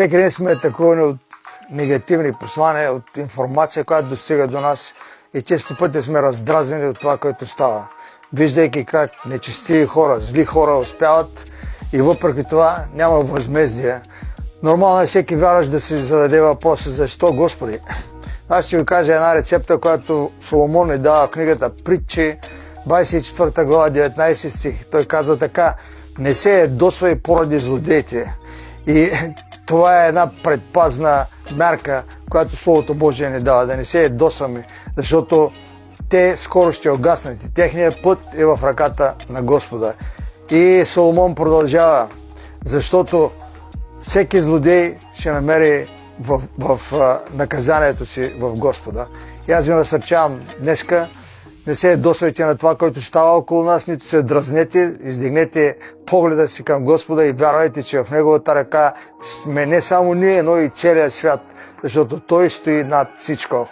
Всеки ден сме атакувани от негативни послания, от информация, която достига до нас и често пъти сме раздразнени от това, което става. Виждайки как нечестиви хора, зли хора успяват и въпреки това няма възмездие. Нормално е всеки вярващ да си зададе въпроса: защо, Господи? Аз ще ви кажа една рецепта, която Соломон ни дава в книгата Притчи, 24 глава, 19 стих. Той казва така: не се ядосвай поради злодеите. И това е една предпазна мярка, която Словото Божие ни дава, да не се ядосваме, защото те скоро ще огаснат и техният път е в ръката на Господа. И Соломон продължава: защото всеки злодей ще намери в наказанието си в Господа. И аз ви насърчавам днеска: не се ядосвайте на това, което става около нас, нито се дразнете, издигнете погледа си към Господа и вярвайте, че в Неговата ръка сме не само ние, но и целият свят, защото Той стои над всичко.